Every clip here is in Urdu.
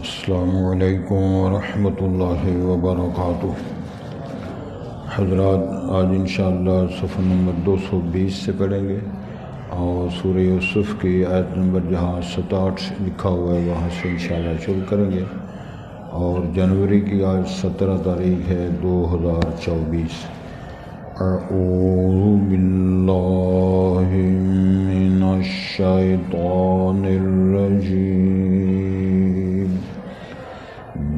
السلام علیکم ورحمۃ اللہ وبرکاتہ۔ حضرات، آج انشاءاللہ صفحہ نمبر 220 سے پڑھیں گے اور سورہ یوسف کی آیت نمبر جہاں 67 لکھا ہوا ہے وہاں سے انشاءاللہ شروع کریں گے، اور جنوری کی آج 17 تاریخ ہے 2024۔ اعوذ باللہ من الشیطان الرجیم،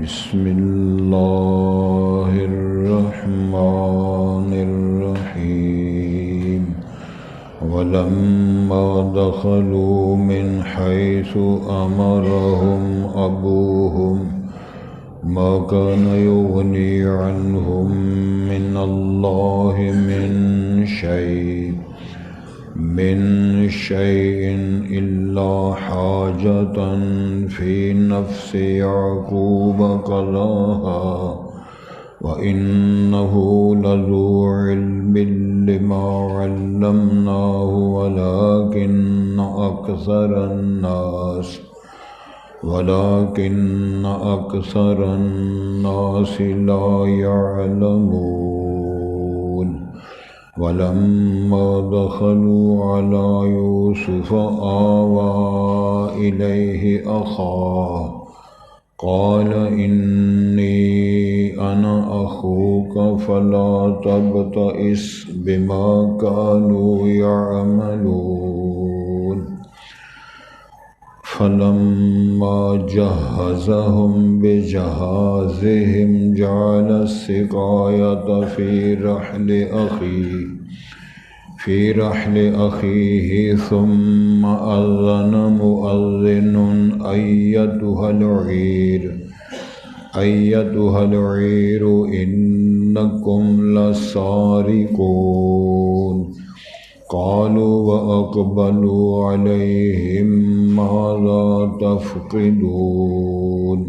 بسم اللہ الرحمن الرحیم۔ ولما دخلوا من حيث أمرهم أبوهم ما كان يغني عنهم من الله من شيء إلا حاجة في نفس يعقوب قضاها وإنه لذو علم لما علمناه ولكن أكثر الناس لا يعلمون۔ ولما دخلوا على يوسف آوى إليه أخاه قال إني أنا أخوك فلا تبتئس بما كانوا يعملون۔ فلما جهزهم بجهازهم جعل السقاية في رحل أخيه ثم أذن مؤذن أيتها العير إنكم لسارقون۔ قالوا وأقبلوا عليهم ماذا تفقدون؟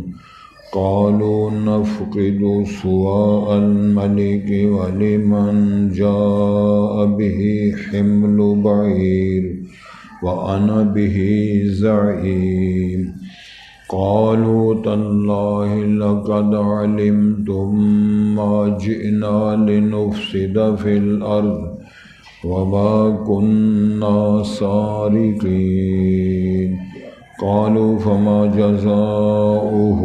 قالوا نفقد سواء الملك ولمن جاء به حمل بعير وأنا به زعيم۔ قالوا تالله لقد علمتم ما جئنا لنفسد في الأرض وما كنا سارقين۔ قالوا فما جزاؤه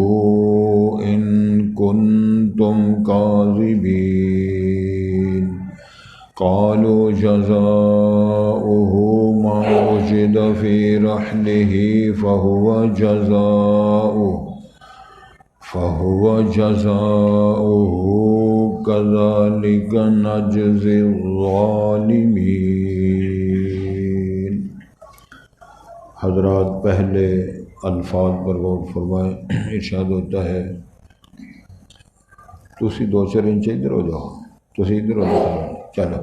إن كنتم كاذبين؟ قالوا جزاؤه ما وجد في رحله فهو جزاؤه كذلك نجزي الظالمين۔ حضرات، پہلے الفاظ پر غور فرمائیں۔ ارشاد ہوتا ہے تسی 2-4 انچ ادھر ہو جاؤ، تسی ادھر ہو جاؤ، چلو۔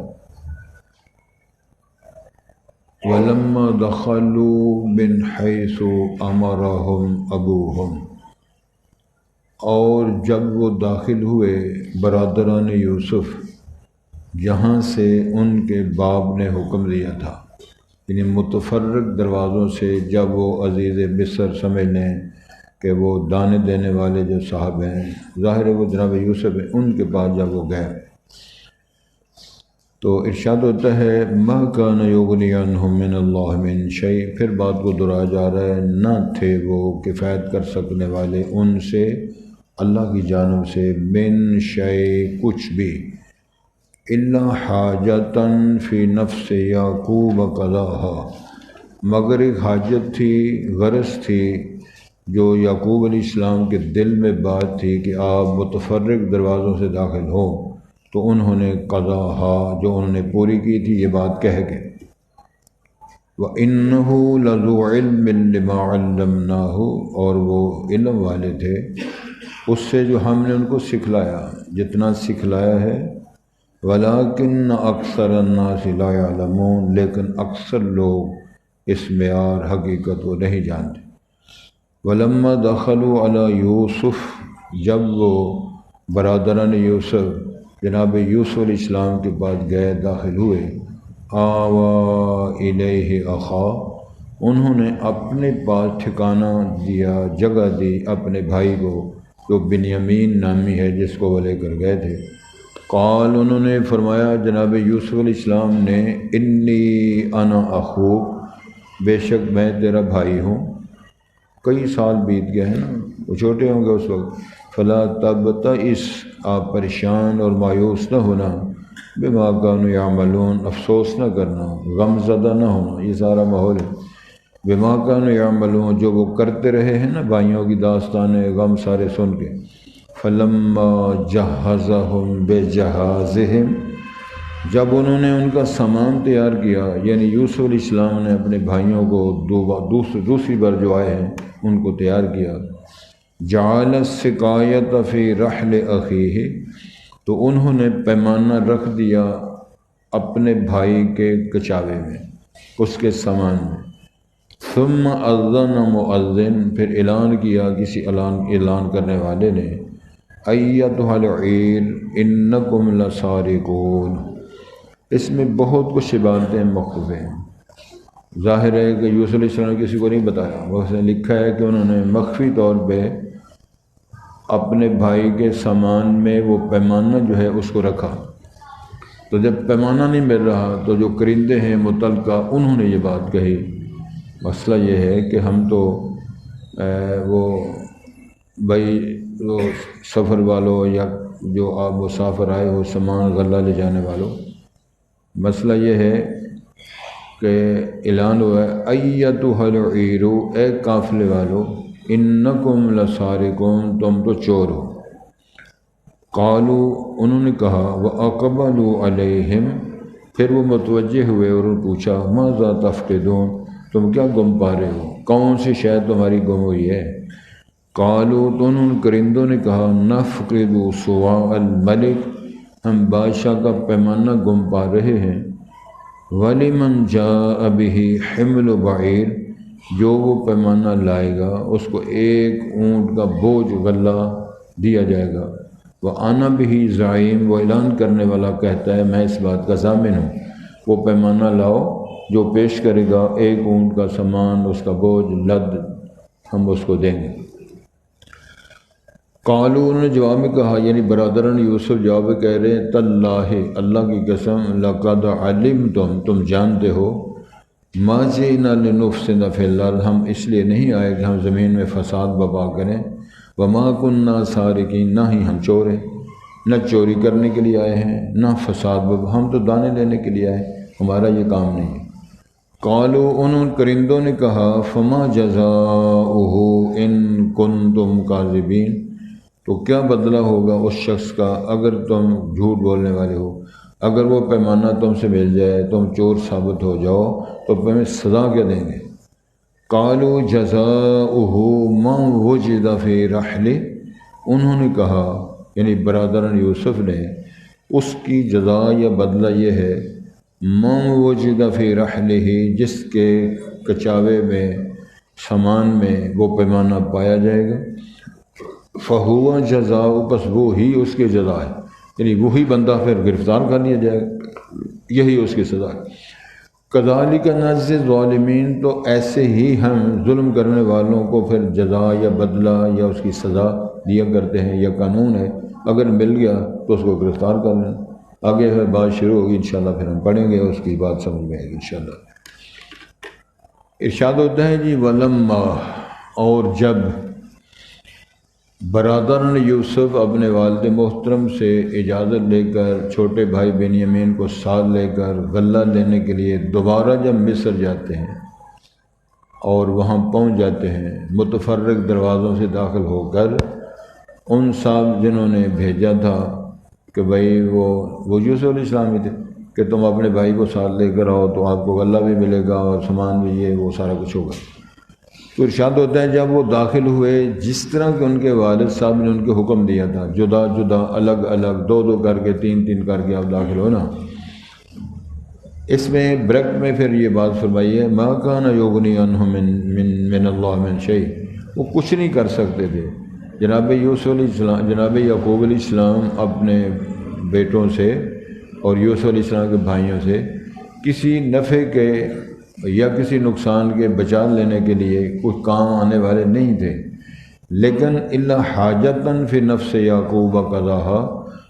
وَلَمَّا دَخَلُوا مِنْ حَيْثُ أَمَرَهُمْ أَبُوهُمْ، اور جب وہ داخل ہوئے برادران یوسف جہاں سے ان کے باپ نے حکم دیا تھا، یعنی متفرق دروازوں سے جب وہ عزیز مصر سمجھ لیں کہ وہ دانے دینے والے جو صاحب ہیں، ظاہر ہے وہ جناب یوسف ہیں، ان کے پاس جب وہ گئے تو ارشاد ہوتا ہے ما کان یغنی عنہم من اللہ من شیء، پھر بات کو دہرایا جا رہا ہے نہ تھے وہ کفایت کر سکنے والے ان سے اللہ کی جانب سے من شیء کچھ بھی، الا حاجتاً فی نفس یعقوب قضاها، مگر ایک حاجت تھی، غرض تھی جو یعقوب علیہ السلام کے دل میں بات تھی کہ آپ متفرق دروازوں سے داخل ہوں، تو انہوں نے قضاها جو انہوں نے پوری کی تھی یہ بات کہہ کے۔ وَإِنَّهُ لَذُو عِلْمٍ لِمَا عَلَّمْنَاهُ، اور وہ علم والے تھے اس سے جو ہم نے ان کو سکھلایا، جتنا سکھلایا ہے۔ وَلَكِنَّ أَكْثَرَ النَّاسِ لَا يَعْلَمُونَ، لیکن اکثر لوگ اس معیار حقیقت کو نہیں جانتے۔ وَلَمَّا دَخَلُوا عَلَى يُوسُف، جب وہ برادران یوسف جناب یوسف علیہ السلام کے پاس گئے، داخل ہوئے، آوا الیہ اخا، انہوں نے اپنے پاس ٹھکانہ دیا، جگہ دی اپنے بھائی کو جو بنیامین نامی ہے، جس کو وہ لے کر گئے تھے۔ قال، انہوں نے فرمایا جناب یوسف علیہ السلام نے، انی انا اخوک، بے شک میں تیرا بھائی ہوں۔ کئی سال بیت گئے ہیں نا، وہ چھوٹے ہوں گے اس وقت۔ فلا تبتئس، آپ پریشان اور مایوس نہ ہونا، بما کانوا یعملون، افسوس نہ کرنا، غم زدہ نہ ہونا، یہ سارا ماحول ہے۔ بما کانوا یعملون، جو وہ کرتے رہے ہیں نا، بھائیوں کی داستانیں، غم سارے سن کے۔ فلما جہزہم بجہازہم، جب انہوں نے ان کا سامان تیار کیا، یعنی یوسف علیہ السلام نے اپنے بھائیوں کو دوسری بار جو آئے ہیں ان کو تیار کیا، جعل السقایۃ فی رحل اخیہ، تو انہوں نے پیمانہ رکھ دیا اپنے بھائی کے کچاوے میں، اس کے سامان میں۔ ثم اذن مؤذن، پھر اعلان کیا کسی اعلان کرنے والے نے، ایتھا العیر انکم لسارقون۔ اس میں بہت کچھ عبارتیں مخفوظ ہیں۔ ظاہر ہے کہ یوسف علیہ السلام نے کسی کو نہیں بتایا، اس نے لکھا ہے کہ انہوں نے مخفی طور پہ اپنے بھائی کے سامان میں وہ پیمانہ جو ہے اس کو رکھا۔ تو جب پیمانہ نہیں مل رہا تو جو کرندے ہیں متعلقہ، انہوں نے یہ بات کہی۔ مسئلہ یہ ہے کہ ہم تو وہ بھائی وہ سفر والوں یا جو آپ مسافر آئے ہو سامان غلہ لے جانے والوں، مسئلہ یہ ہے کہ اعلان ہوا ہے، ایتھا العیر، اے قافلے والو، انکم لسارقون، تم تو چور ہو۔ قالوا، انہوں نے کہا، واقبلوا علیہم، پھر وہ متوجہ ہوئے اور انہوں نے پوچھا، ماذا تفقدون، تم کیا گم پا رہے ہو، کون سی شے تمہاری گم ہوئی ہے؟ قالوا، تو انہوں نے کرندوں نے کہا، نفقد صواع الملک، ہم بادشاہ کا پیمانہ گم پا رہے ہیں۔ وَلِمَنْ جَاءَ بِهِ حِمْلُ بَعِيرٍ، جو وہ پیمانہ لائے گا اس کو ایک اونٹ کا بوجھ غلہ دیا جائے گا۔ وَأَنَا بِهِ زَعِيمٌ، وہ اعلان کرنے والا کہتا ہے میں اس بات کا ضامن ہوں۔ وہ پیمانہ لاؤ، جو پیش کرے گا ایک اونٹ کا سامان، اس کا بوجھ لد ہم اس کو دیں گے۔ قالوا، انہوں نے جواب میں کہا، یعنی برادران یوسف جواب میں کہہ رہے ہیں، تاللہ، اللہ کی قسم، لقد علمتم، تم جانتے ہو، ما جئنا لنفسد فی الارض، ہم اس لیے نہیں آئے کہ ہم زمین میں فساد برپا کریں، وما کننا سارقین، نہ ہی ہم چور ہیں، نہ چوری کرنے کے لیے آئے ہیں، نہ فساد ہم تو دانے لینے کے لیے آئے، ہمارا یہ کام نہیں ہے۔ قالوا، انہوں کرندوں نے کہا، فما جزاؤہ ان کنتم کاذبین، تو کیا بدلہ ہوگا اس شخص کا اگر تم جھوٹ بولنے والے ہو؟ اگر وہ پیمانہ تم سے مل جائے، تم چور ثابت ہو جاؤ، تو تمہیں سزا کیا دیں گے؟ قالوا جزاؤہ من وجد فی رحلہ، انہوں نے کہا، یعنی برادران یوسف نے، اس کی جزا یا بدلہ یہ ہے، من وجد فی رحلہ، جس کے کچاوے میں، سامان میں وہ پیمانہ پایا جائے گا، فہو جزاء، بس وہی اس کی جزا ہے، یعنی وہی بندہ پھر گرفتار کر لیا جائے گا، یہی اس کی سزا ہے۔ کذالک نجزی الظالمین، تو ایسے ہی ہم ظلم کرنے والوں کو پھر جزا یا بدلہ یا اس کی سزا دیا کرتے ہیں، یہ قانون ہے، اگر مل گیا تو اس کو گرفتار کر لیں۔ آگے پھر بات شروع ہوگی انشاءاللہ، پھر ہم پڑھیں گے، اس کی بات سمجھ میں آئے گی انشاءاللہ۔ ارشاد ہوتا ہے جی، ولما، اور جب برادران یوسف اپنے والد محترم سے اجازت لے کر چھوٹے بھائی بنیامین کو ساتھ لے کر غلہ لینے کے لیے دوبارہ جب مصر جاتے ہیں اور وہاں پہنچ جاتے ہیں، متفرق دروازوں سے داخل ہو کر، ان صاحب جنہوں نے بھیجا تھا کہ بھائی وہ یوسف علیہ السلام ہی تھے کہ تم اپنے بھائی کو ساتھ لے کر آؤ تو آپ کو غلہ بھی ملے گا اور سامان بھی، یہ وہ سارا کچھ ہوگا۔ تو ارشاد ہوتا ہے جب وہ داخل ہوئے، جس طرح کہ ان کے والد صاحب نے ان کو حکم دیا تھا، جدا جدا، الگ الگ، دو دو کر کے، تین تین کر کے آپ داخل ہو نا۔ اس میں بریکٹ میں پھر یہ بات فرمائی ہے، ما کان یغنی عنہم من اللہ من شیء، وہ کچھ نہیں کر سکتے تھے، جناب یوسف علیہ السلام، جناب یعقوب علیہ السلام اپنے بیٹوں سے اور یوسف علیہ السلام کے بھائیوں سے کسی نفع کے یا کسی نقصان کے بچا لینے کے لیے کچھ کام آنے والے نہیں تھے، لیکن الا حاجتاً فی نفس یعقوب قضاہا،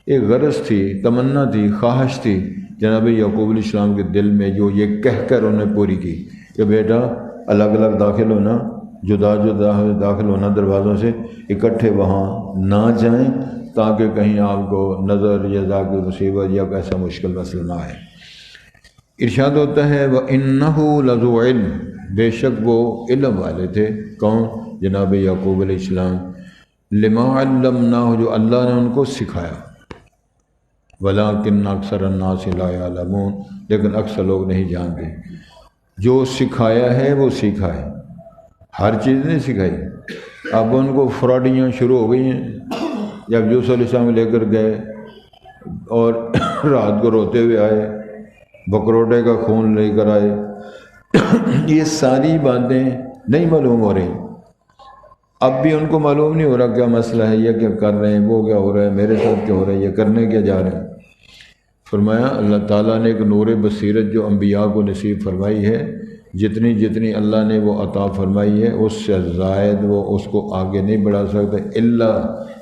ایک غرض تھی، تمنا تھی، خواہش تھی جناب یعقوب علیہ السلام کے دل میں، جو یہ کہہ کر انہوں نے پوری کی کہ بیٹا الگ الگ داخل ہونا، جدا جدا داخل ہونا دروازوں سے، اکٹھے وہاں نہ جائیں تاکہ کہیں آپ کو نظر یا ذاک مصیبت یا ایسا مشکل مسئلہ نہ آئے۔ ارشاد ہوتا ہے وَإِنَّهُ لَذُو عِلْمٍ، بے شک وہ علم والے تھے، کون؟ جناب یعقوب علیہ السلام، لِمَا عَلَّمْنَاهُ، جو اللہ نے ان کو سکھایا، وَلَٰكِنَّ أَكْثَرَ النَّاسِ لَا يَعْلَمُونَ، لیکن اکثر لوگ نہیں جانتے۔ جو سکھایا ہے وہ سیکھا ہے، ہر چیز نہیں سکھائی۔ اب ان کو فراڈیاں شروع ہو گئی ہیں، جب یوسف علیہ السلام لے کر گئے اور رات کو روتے ہوئے آئے، بکروٹے کا خون لے کر آئے، یہ ساری باتیں نہیں معلوم ہو رہی۔ اب بھی ان کو معلوم نہیں ہو رہا کیا مسئلہ ہے، یہ کیا کر رہے ہیں، وہ کیا ہو رہا ہے، میرے ساتھ کیا ہو رہا ہے، یہ کرنے کیا جا رہے ہیں۔ فرمایا اللہ تعالیٰ نے ایک نور بصیرت جو انبیاء کو نصیب فرمائی ہے، جتنی جتنی اللہ نے وہ عطا فرمائی ہے، اس سے زائد وہ اس کو آگے نہیں بڑھا سکتے، الا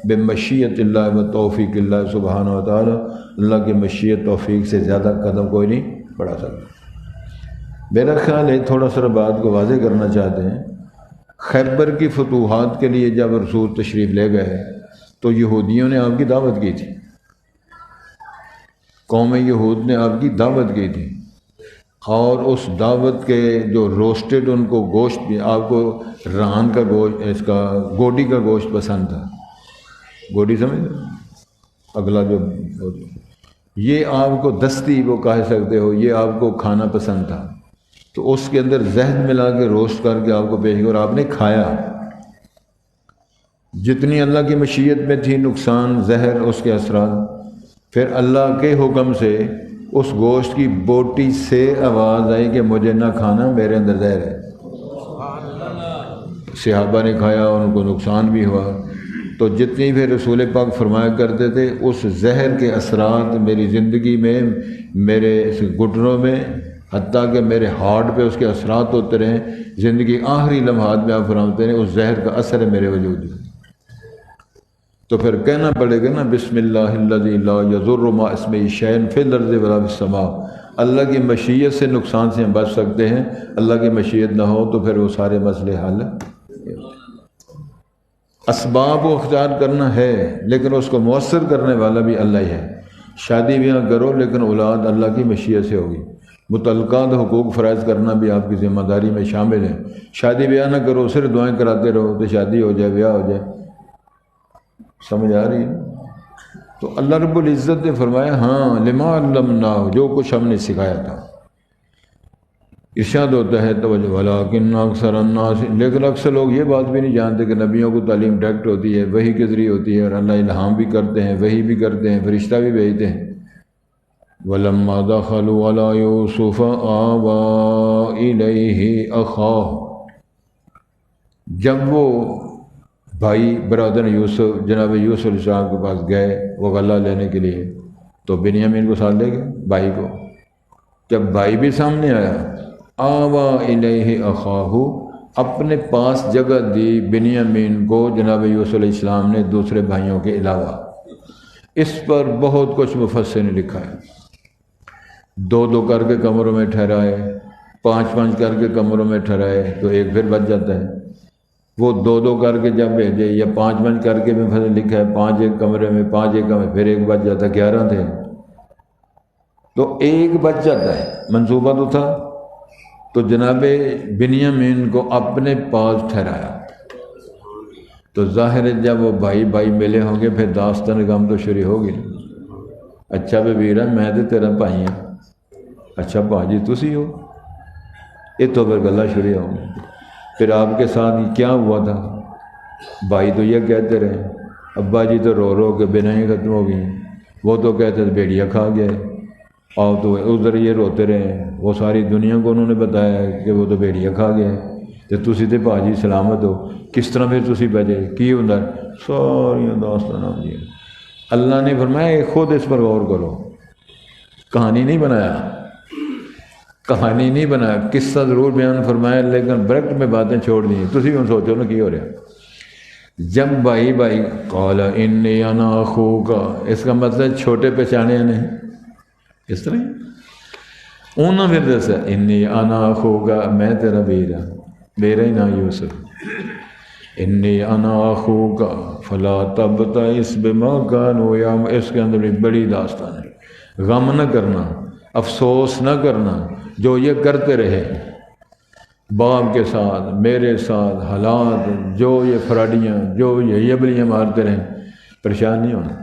بمشیت اللہ و توفیق اللہ سبحانہ و تعالیٰ، اللہ کی مشیت توفیق سے زیادہ قدم کوئی نہیں بڑھا سکتا۔ میرا خیال ہے تھوڑا سا بات کو واضح کرنا چاہتے ہیں، خیبر کی فتوحات کے لیے جب رسول تشریف لے گئے تو یہودیوں نے آپ کی دعوت کی تھی، قوم یہود نے آپ کی دعوت کی تھی، اور اس دعوت کے جو روسٹڈ ان کو گوشت بھی، آپ کو ران کا گوشت، اس کا گوڈی کا گوشت پسند تھا، گوڈی سمجھ اگلا جو یہ آپ کو دستی وہ کہہ سکتے ہو، یہ آپ کو کھانا پسند تھا، تو اس کے اندر زہد ملا کے روسٹ کر کے آپ کو پیش کیا اور آپ نے کھایا۔ جتنی اللہ کی مشیت میں تھی نقصان، زہر، اس کے اثرات، پھر اللہ کے حکم سے اس گوشت کی بوٹی سے آواز آئی کہ مجھے نہ کھانا، میرے اندر زہر ہے۔ صحابہ نے کھایا، ان کو نقصان بھی ہوا۔ تو جتنی بھی رسول پاک فرمایا کرتے تھے اس زہر کے اثرات میری زندگی میں، میرے گھٹنوں میں، حتیٰ کہ میرے ہارٹ پہ اس کے اثرات ہوتے رہے، زندگی آخری لمحات میں آپ فرماتے ہیں اس زہر کا اثر ہے میرے وجود میں۔ تو پھر کہنا پڑے گا نا بسم اللہ الذی لا یضر مع اسمہ شیء فی الارض ولا فی السماء، اللہ کی مشیت سے نقصان سے ہم بچ سکتے ہیں، اللہ کی مشیت نہ ہو تو پھر وہ سارے مسئلے حل۔ اسباب کو اختیار کرنا ہے لیکن اس کو مؤثر کرنے والا بھی اللہ ہی ہے۔ شادی بیاہ کرو لیکن اولاد اللہ کی مشیت سے ہوگی۔ متعلقات حقوق فرائض کرنا بھی آپ کی ذمہ داری میں شامل ہے۔ شادی بیاہ نہ کرو، صرف دعائیں کراتے رہو تو شادی ہو جائے، بیاہ ہو جائے، سمجھ آ رہی ہے؟ تو اللہ رب العزت نے فرمایا ہاں لما علمناہ، جو کچھ ہم نے سکھایا تھا۔ ارشاد ہوتا ہے توجہ ولکن اکثر الناس، لیکن اکثر لوگ یہ بات بھی نہیں جانتے کہ نبیوں کو تعلیم ڈائریکٹ ہوتی ہے، وحی کے ذریعے ہوتی ہے، اور اللہ الہام بھی کرتے ہیں، وحی بھی کرتے ہیں، فرشتہ بھی بھیجتے ہیں۔ وَلَمَّا دَخَلُوا عَلَىٰ يُوسُفَ آوَىٰ إِلَيْهِ أَخَاهُ، جب وہ بھائی برادر یوسف جناب یوسف علیہ السلام کے پاس گئے وہ غلہ لینے کے لیے، تو بنیامین کو ساتھ لے گئے، بھائی کو۔ جب بھائی بھی سامنے آیا، آوَىٰ إِلَيْهِ أَخَاهُ، اپنے پاس جگہ دی بنیامین کو جناب یوسف علیہ السلام نے دوسرے بھائیوں کے علاوہ۔ اس پر بہت کچھ مفسر نے لکھا ہے، دو دو کر کے کمروں میں ٹھہرائے، پانچ پانچ کر کے کمروں میں ٹھہرائے تو ایک پھر بچ جاتا ہے، وہ دو دو کر کے جب بھیجے، یا پانچ پانچ کر کے میں فضل لکھا ہے، پانچ ایک کمرے میں، پانچ ایک کمرے، پھر ایک بچ جاتا، 11 تھے تو ایک بچ جاتا ہے، منصوبہ تو تھا۔ تو جناب بنیامین کو اپنے پاس ٹھہرایا، تو ظاہر ہے جب وہ بھائی بھائی ملے ہوں گے پھر داستان غم تو شروع ہوگی۔ اچھا بے ویرا میں تو تیرا بھائی ہوں، اچھا بھاجی تسی ہو، یہ تو پھر گلا شروع ہوں گی۔ پھر آپ کے ساتھ کیا ہوا تھا؟ بھائی تو یہ کہتے رہے، ابا جی تو رو رو کے بنائیں ختم ہو گئی، وہ تو کہتے تھے بھیڑیا کھا گیا، اور تو ادھر یہ روتے رہے، وہ ساری دنیا کو انہوں نے بتایا کہ وہ تو بھیڑیا کھا گیا تو تسی تے بھاجی سلامت ہو، کس طرح پھر تسی بھیجے کی ہوں؟ ساری داستان دی۔ اللہ نے فرمایا خود اس پر غور کرو، کہانی نہیں بنایا، کہانی نہیں بنا، قصہ ضرور بیان فرمایا لیکن بریکٹ میں باتیں چھوڑ دی ہیں۔ تسی ہوں سوچو نا کی ہو رہا۔ جب بھائی قال انی انا اخوک، اس کا مطلب چھوٹے پہچانے نہیں، اس طرح انہوں نے پھر دسا انی انا اخوک، میں تیرا بیرا، میرا ہی نام یوسف، انی انا اخوک فلا تبتئس بما كانوا يعملون۔ اس کے اندر بڑی داستان ہے، غم نہ کرنا، افسوس نہ کرنا جو یہ کرتے رہے باپ کے ساتھ، میرے ساتھ، حالات جو یہ فراڈیاں، جو یہ یبلیاں مارتے رہے، پریشان نہیں ہونا۔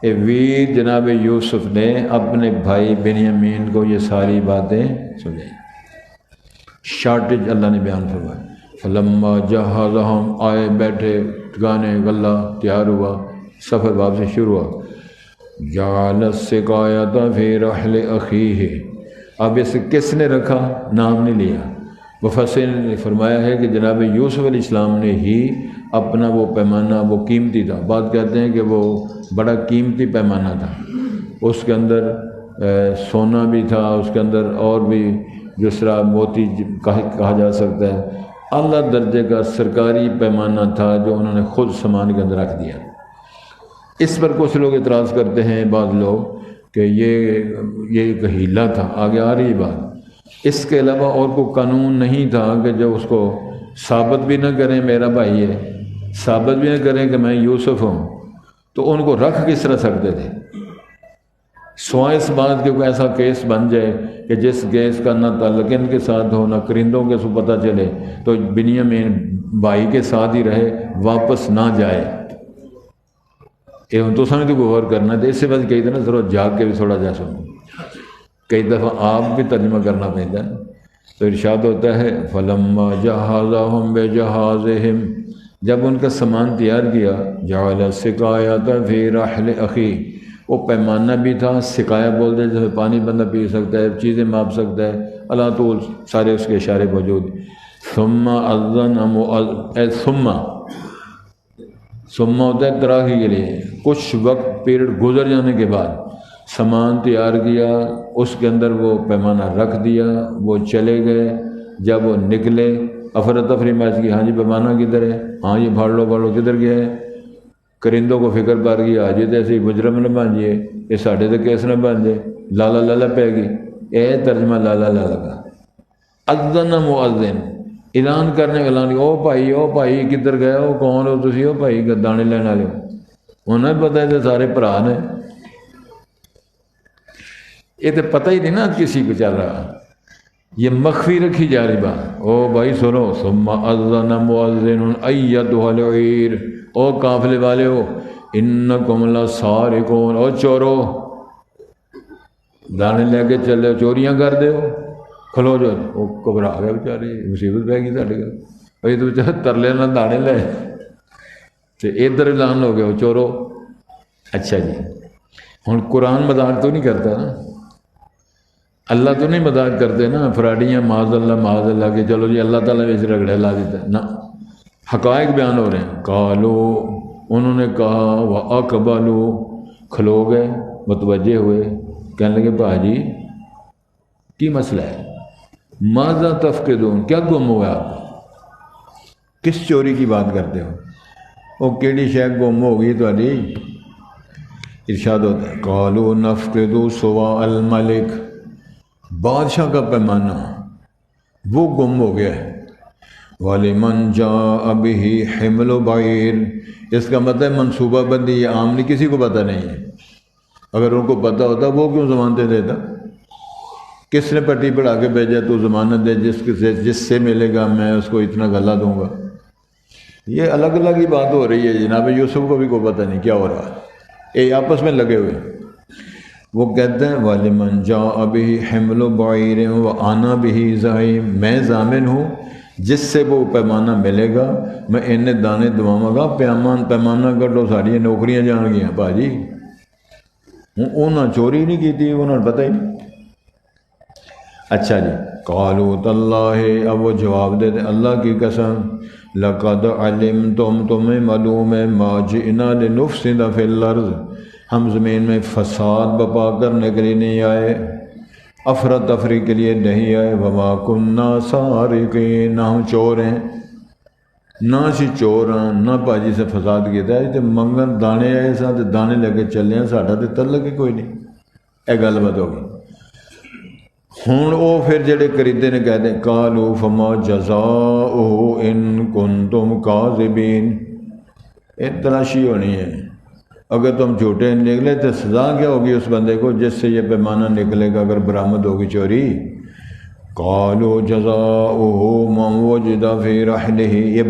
اے ویر جناب یوسف نے اپنے بھائی بنیامین کو یہ ساری باتیں سمجھائیں۔ شارٹیج اللہ نے بیان فرمایا۔ فلما جہزہم، آئے بیٹھے ٹھکانے، غلہ تیار ہوا، سفر واپسی شروع ہوا۔ جعل السقایۃ فی رحل اخیہ، اب اس کس نے رکھا، نام نہیں لیا۔ مفسر نے فرمایا ہے کہ جناب یوسف علیہ السلام نے ہی اپنا وہ پیمانہ، وہ قیمتی تھا، بعض کہتے ہیں کہ وہ بڑا قیمتی پیمانہ تھا، اس کے اندر سونا بھی تھا، اس کے اندر اور بھی جس طرح موتی کہا جا سکتا ہے، اعلیٰ درجے کا سرکاری پیمانہ تھا جو انہوں نے خود سامان کے اندر رکھ دیا۔ اس پر کچھ لوگ اعتراض کرتے ہیں، بعض لوگ، کہ یہ ایک ہیلا تھا، آگے آ رہی بات۔ اس کے علاوہ اور کوئی قانون نہیں تھا کہ جو اس کو ثابت بھی نہ کریں میرا بھائی ہے، ثابت بھی نہ کریں کہ میں یوسف ہوں، تو ان کو رکھ کس طرح سکتے تھے، سوائے اس بات کہ کوئی ایسا کیس بن جائے کہ جس کیس کا نہ تعلق ان کے ساتھ ہو، نہ کرندوں کے سو پتہ چلے، تو بنیامین بھائی کے ساتھ ہی رہے، واپس نہ جائے۔ یہ تو سمجھ کو غور کرنا تھا، اس سے بس کئی دن ضرور جاگ کے بھی تھوڑا جا سکوں، کئی دفعہ آپ بھی ترجمہ کرنا پڑتا ہے۔ تو ارشاد ہوتا ہے فلما جہزہم بجہازہم، جب ان کا سامان تیار کیا، جعل السقایۃ فی رحل اخی، وہ پیمانہ بھی تھا، سقایا بولتے ہیں جیسے پانی بندہ پی سکتا ہے، چیزیں ماپ سکتا ہے، اللہ تو سارے اس کے اشارے موجود۔ ثم اذن ثم ہوتا ہے تراخی کے لیے، کچھ وقت پیریڈ گزر جانے کے بعد سامان تیار کیا، اس کے اندر وہ پیمانہ رکھ دیا، وہ چلے گئے۔ جب وہ نکلے افراتفری میچ کی، ہاں جی پیمانہ کدھر ہے، ہاں یہ بھاڑ لو کدھر گیا ہے، کرندوں کو فکر پار گیا، جی تو ایسے مجرم نہ بن جائے، یہ ساڑھے تو کیس نہ بن جائے، لالا لالا پہ گی، اے ترجمہ لالا لالا کا۔ اذن مؤذن، اعلان کرنے کا اعلان، او بھائی کدھر گئے ہو، کون ہو تسی، او بھائی دانے لینے والے ہو، انہیں پتہ ہے کہ سارے بھرا نے، یہ تو پتہ ہی نہیں نا کسی کو چل رہا، یہ مخفی رکھی جا رہی بات۔ او بھائی سنو، ثم اذن مؤذن ایتھا العیر، او قافلے والے ہو، انکم لسارقون، او چورو، دانے لے کے چلے چوریاں کر دے ہو، کھلو جو، وہ گھبرا گیا بیچارے، مصیبت پہ گئی ساڈے گھر، بھائی تو بیچارے ترلے نہ دانے لے، تو ادھر اعلان ہو گیا وہ چورو۔ اچھا جی، ہوں قرآن مذاق تو نہیں کرتا نا، اللہ تو نہیں مذاق کرتے نا، فراڈیاں معاذ اللہ کہ چلو جی اللہ تعالیٰ نے اس رگڑے لا دیتا ہے، نہ، حقائق بیان ہو رہے ہیں۔ قالو، انہوں نے کہا، وَأَقْبَلُوا، کھلو گئے، متوجہ ہوئے، کہنے لگے بھاجی کی مسئلہ ہے، ماذا تفقدون، کیا گم ہوا آپ، کس چوری کی بات کرتے ہو، وہ کیڑی شے گم ہو گئی تھوڑی۔ ارشاد ہوتا ہے قالوا نفقد صواع الملک، بادشاہ کا پیمانہ وہ گم ہو گیا ہے۔ وَلِمَنْ جَاءَ بِهِ حِمْلُ بَعِيرٍ، اس کا مطلب منصوبہ بندی یہ عام نہیں، کسی کو پتہ نہیں ہے، اگر ان کو پتہ ہوتا وہ کیوں ضمانتیں دیتا، کس نے پٹی پڑھا کے بھیجا تو ضمانت دے، جس سے ملے گا میں اس کو اتنا غلہ دوں گا۔ یہ الگ الگ ہی بات ہو رہی ہے، جناب یوسف کو بھی کوئی پتہ نہیں کیا ہو رہا ہے، یہ آپس میں لگے ہوئے۔ وہ کہتے ہیں وَلِمَنْ جَاءَ بِهِ حِمْلُ بَعِيرٍ وَأَنَا بِهِ زَعِيمٌ، میں ضامن ہوں، جس سے وہ پیمانہ ملے گا میں انہیں دانے دواواں گا، پیمانہ کٹو ساڑیاں نوکریاں جان گیا باجی، انہوں نے چوری نہیں کی تھی، انہوں نے پتہ ہی نہیں۔ اچھا جی، قالوا تاللہ، اب وہ جواب دیتے اللہ کی قسم، لقد علمتم، تمہیں معلوم ہے، ما جئنا لنفسد فی الارض، ہم زمین میں فساد بپا کرنے کے لیے نہیں آئے، افراتفری کے لیے نہیں آئے، وما کننا سارقین، نہ ہم چور ہیں، نہ اسی چور ہاں، نہ بھاجی سے فساد کیتا ہے، تے منگن دانے آئے سا تے دانے لے کے چلے ہیں، ساڈا تے تعلق ہی کوئی نہیں۔ اے گل بات ہو گئی۔ ہوں وہ پھر جڑے کریدے نے کہتے ہیں قالوا فما جزاؤہ ان کنتم کاذبین، یہ تلاشی ہونی ہے، اگر تم جھوٹے نکلے تو سزا کیا ہوگی اس بندے کو جس سے یہ پیمانہ نکلے گا اگر برآمد ہوگی چوری؟ قالوا جزاؤہ من وجد فی رحلہ، یہ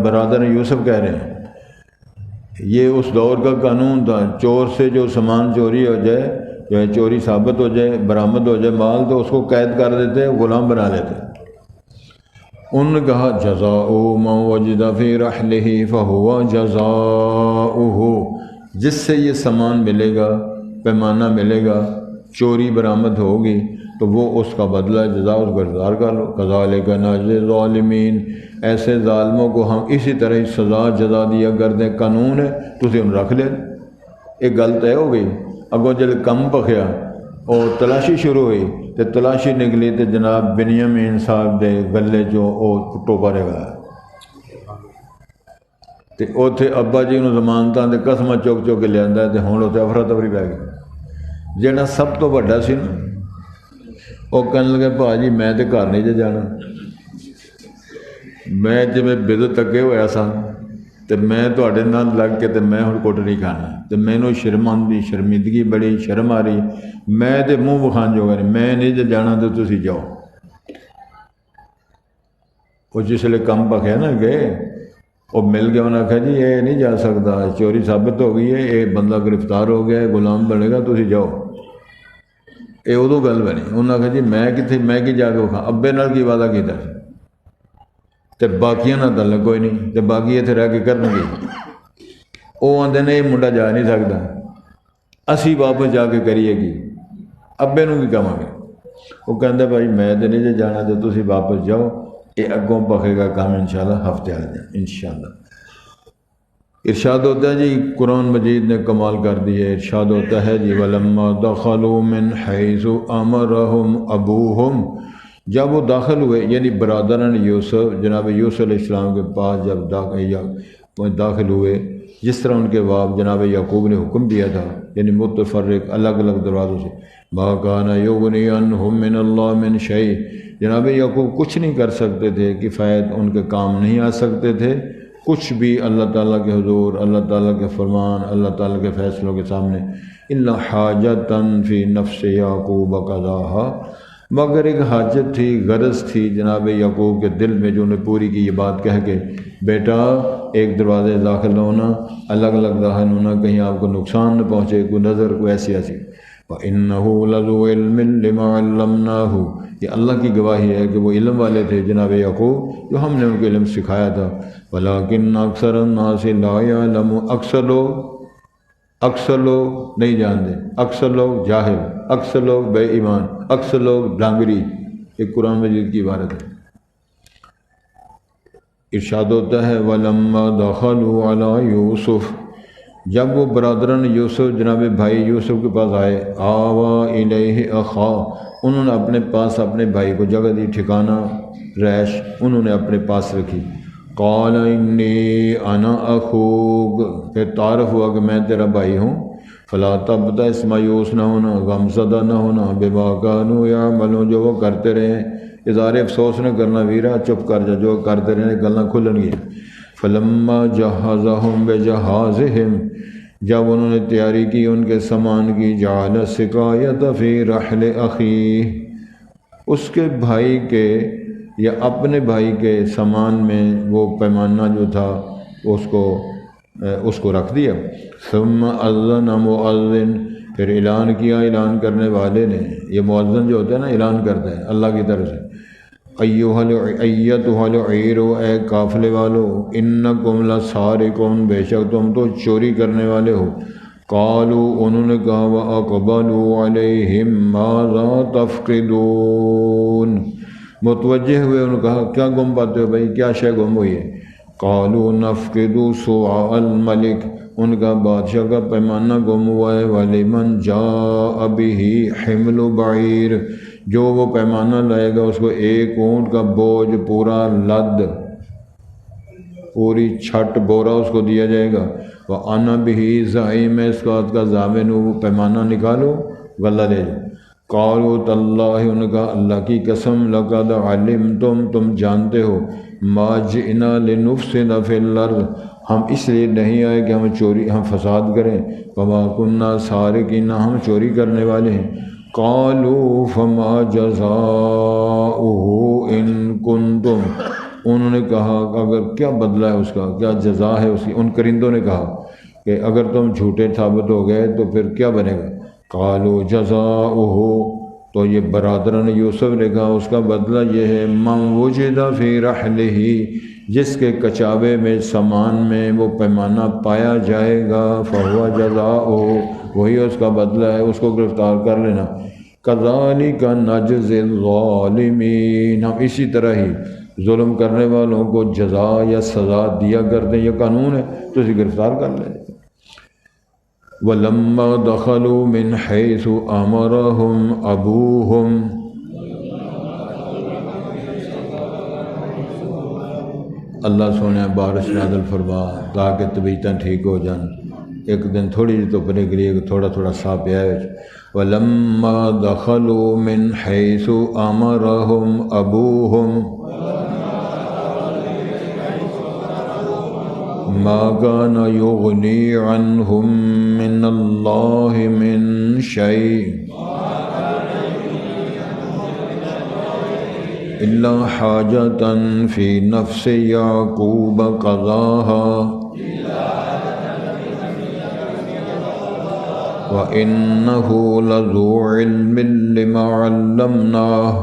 برادر یوسف کہہ رہے ہیں یہ اس دور کا قانون تھا، چور سے جو سامان چوری ہو جائے، جو ہے چوری ثابت ہو جائے، برآمد ہو جائے مال، تو اس کو قید کر دیتے، غلام بنا لیتے۔ انہوں نے کہا جزاؤ من وجد فی رحلہ فہو جزاؤہ، جس سے یہ سامان ملے گا، پیمانہ ملے گا، چوری برآمد ہوگی تو وہ اس کا بدلہ جزا اس کو انتظار کر لو۔ کذالک نجزی الظالمین، ایسے ظالموں کو ہم اسی طرح سزا جزا دیا کرتے، قانون ہے تسی ہم رکھ لے۔ ایک گل طے ہو گئی، اگوں جب کم پکیا اور تلاشی شروع ہوئی تو تلاشی نکلی تو جناب بنیامین صاحب دے گلے جو وہ ٹوپا رہا تے اوتھے ابا جی نوں ضمانتاں تے قسماں چوک چوک کے لیاندا تے ہن اوتھے افراتفری پی گئی۔ جہاں سب تو بڑا سی نا وہ کہنے لگے بھا جی میں تے گھر نہیں جے جانا، میں جویں بدعت اگے ہویا سا تے میں تواڈے نال لگ کے تے میں ہن کٹ نہیں کھانا، تے مینوں شرم آندی، شرمندگی بڑی، شرم آ رہی، میں تے منہ وکھان جوگا نہیں، میں نہیں جے جانا تے تسی جاؤ۔ وہ جسلے کم پکیا نا گئے، وہ مل گیا، انہوں نے کہا جی یہ نہیں جا سکتا، چوری ثابت ہو گئی ہے، یہ بندہ گرفتار ہو گیا ہے، غلام بنے گا، تسی جاؤ۔ یہ ادو گل بنی، انہوں نے کہا جی میں کتنے، میں کی جا کے وکھا، ابے نال کی وعدہ کیتا سی تے باقیاں نال تعلق کوئی نہیں، تے باقی اتنے رہ کے کرن گے۔ وہ آندے نے یہ منڈا جا نہیں سکتا، اسی واپس جا کے کریے گی، ابے نوں کی کہاں گے؟ وہ کہندا بھائی میں تے نہیں جے جانا تے تسی واپس جاؤ، یہ اگوں پکے گا کام انشاءاللہ ہفتے والے دن انشاءاللہ۔ ارشاد ہوتا ہے جی قرآن مجید نے کمال کر دی ہے، ارشاد ہوتا ہے جی وَلَمَّا دَخَلُوا مِنْ حَيْثُ أَمَرَهُمْ أَبُوهُمْ، جب وہ داخل ہوئے یعنی برادران یوسف جناب یوسف علیہ السلام کے پاس جب داخل ہوئے، جس طرح ان کے باپ جناب یعقوب نے حکم دیا تھا، یعنی متفرق الگ الگ دروازوں سے، مَا كَانَ يُغْنِي عَنْهُم مِّنَ اللَّهِ مِنْ شَيْءٍ، جناب یعقوب کچھ نہیں کر سکتے تھے، کفایت ان کے کام نہیں آ سکتے تھے، کچھ بھی اللہ تعالیٰ کے حضور، اللہ تعالیٰ کے فرمان، اللہ تعالیٰ کے فیصلوں کے سامنے، إِلَّا حَاجَةً فِي نَفْسِ يَعْقُوبَ قَضَاهَا، مگر ایک حاجت تھی، غرض تھی جناب یعقوب کے دل میں جو انہیں پوری کی، یہ بات کہہ کے بیٹا ایک دروازے داخل ہونا، الگ الگ داخل ہونا، کہیں آپ کو نقصان نہ پہنچے، کوئی نظر کوئی ایسی ایسی۔ وَإِنَّهُ لَذُو عِلْمٍ لِمَا عَلَّمْنَاهُ، یہ اللہ کی گواہی ہے کہ وہ علم والے تھے جناب یعقوب، جو ہم نے ان کو علم سکھایا تھا۔ وَلَٰكِنَّ أَكْثَرَ النَّاسِ لَا يَعْلَمُونَ، اکثر لوگ نہیں جانتے، اکثر لوگ جاہل، اکثر لوگ بے ایمان، اکثر لوگ ڈانگری، یہ قرآن مجید کی عبارت ہے۔ ارشاد ہوتا ہے وَلَمَّا دَخَلُوا عَلَىٰ يُوسُف، جب وہ برادران یوسف جناب بھائی یوسف کے پاس آئے، آوَا إِلَيْهِ أَخَاهُ، انہوں نے اپنے پاس اپنے بھائی کو جگہ دی، ٹھکانہ رہائش انہوں نے اپنے پاس رکھی۔ قَالَ إِنِّي أَنَا أَخُوكَ، پھر تعارف ہوا کہ میں تیرا بھائی ہوں۔ فَلَا تَبْتَئِسْ، مایوس نہ ہونا، غم زدہ نہ ہونا، بِمَا كَانُوا يَعْمَلُونَ، جو وہ کرتے رہے، اظہار افسوس نہ کرنا، ویرا چپ کر جا، جو کرتے رہے گلاں کھلن گیا۔ فَلَمَّا جَهَّزَهُمْ بِجَهَازِهِمْ، جب انہوں نے تیاری کی ان کے سامان کی، جَعَلَ السِّقَایَةَ فِي رَحْلِ أَخِیهِ، اس کے بھائی کے یا اپنے بھائی کے سامان میں وہ پیمانہ جو تھا اس کو رکھ دیا۔ ثم اذن مؤذن، پھر اعلان کیا اعلان کرنے والے نے، یہ مؤذن جو ہوتا ہے نا اعلان کرتا ہے اللہ کی طرف سے، ایتھا العیر، اے قافلے والو، انکم لسارقون، بے شک تم تو چوری کرنے والے ہو۔ قالوا، انہوں نے کہا واقبلوا علیہم ماذا تفقدون، متوجہ ہوئے، انہوں نے کہا کیا گم پاتے ہو بھائی، کیا شے گم ہوئی ہے؟ قالوا نفقد صواع الملک، ان کا بادشاہ کا پیمانہ گم ہوا ہے، ولمن جاء به حمل بعیر، جو وہ پیمانہ لائے گا اس کو ایک اونٹ کا بوجھ پورا لد، پوری چھٹ بورا اس کو دیا جائے گا۔ وَأَنَا بِهِ زَعِيمٌ، میں اس بات کا ضامن ہوں، وہ پیمانہ نکالو غلہ لے جاؤ۔ قالوا تاللہ، انہوں نے کہا اللہ کی قسم، لقد علمتم، تم جانتے ہو، ما جئنا لنفسد فی الارض، ہم اس لیے نہیں آئے کہ ہم فساد کریں، وما کننا سارقین، ہم چوری کرنے والے ہیں۔ قالوا فما جزاؤہ ان کنتم، انہوں نے کہا اگر کیا بدلہ ہے اس کا، کیا جزا ہے اس کی؟ ان کرندوں نے کہا کہ اگر تم جھوٹے ثابت ہو گئے تو پھر کیا بنے گا؟ قالوا جزاؤہ، تو یہ برادران یوسف نے کہا اس کا بدلہ یہ ہے، من وجد فی رحلہ، جس کے کچاوے میں سامان میں وہ پیمانہ پایا جائے گا، فہو جزاؤہ، وہی اس کا بدلہ ہے، اس کو گرفتار کر لینا۔ کذالک نجزی الظالمین، ہم اسی طرح ہی ظلم کرنے والوں کو جزا یا سزا دیا کرتے ہیں، یہ قانون ہے تو اسے گرفتار کر لیں۔ وَلَمَّا دَخَلُوا مِنْ حَيْثُ أَمَرَهُمْ أَبُوهُمْ، اللہ سونے بارش نازل فرما تاکہ طبیعتیں ٹھیک ہو جائیں، ایک دن تھوڑی جی تو پنے کے لیے تھوڑا تھوڑا سا پیا ہے۔ وَلَمَّا دَخَلُوا مِنْ حَيْثُ أَمَرَهُمْ أَبُوهُمْ ما كان يغني عنهم من الله من شيء إلا حاجة في نفس يعقوب قضاها وإنه لذو علم لما علمناه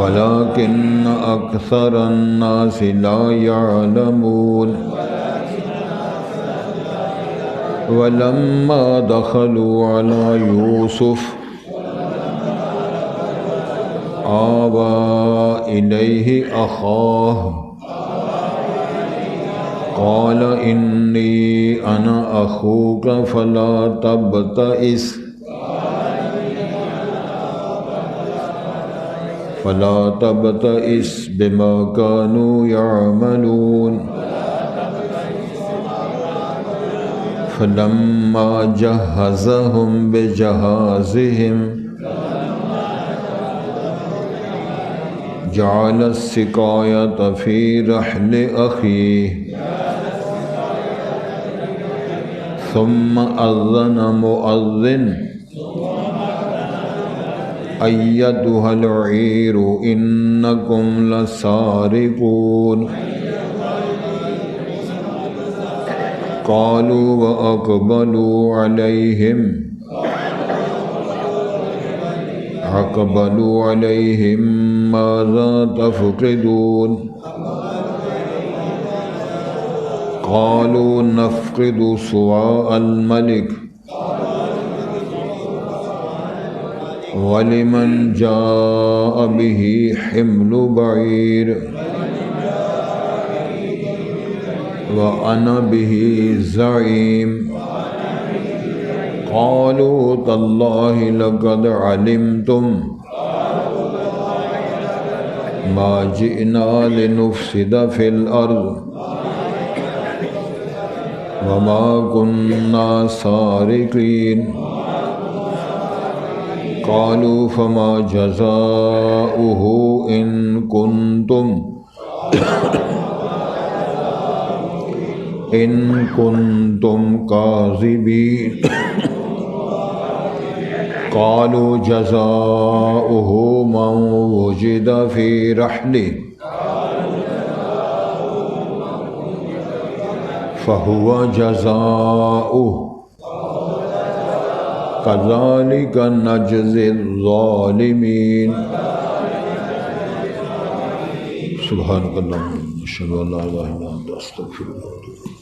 ولكن أكثر الناس لا يعلمون ولما دخلوا على يوسف آوى إليه أخاه قال إني أنا أخوك فلا تبتئس بما كانوا يعملون فلما جهزهم بجهازهم جعل السقاية في رحل أخيه ثم أذن مؤذن أيتها العير إنكم لسارقون قالوا وأقبلوا عليهم ماذا تفقدون قالوا نفقد سواء الملك ولمن جاء به حمل بعير وأنا به زعيم قالوا تالله لقد علمتم ما جئنا لنفسد في الأرض وما كنا سارقين قالوا فما جزاؤه إن كنتم كاذبين قالوا جزاؤه من وجد في رحله فهو جزاؤه كذلك نجزي الظالمين سبحانك اللهم أشهد أن لا إله إلا أنت أستغفرك وأتوب إليك.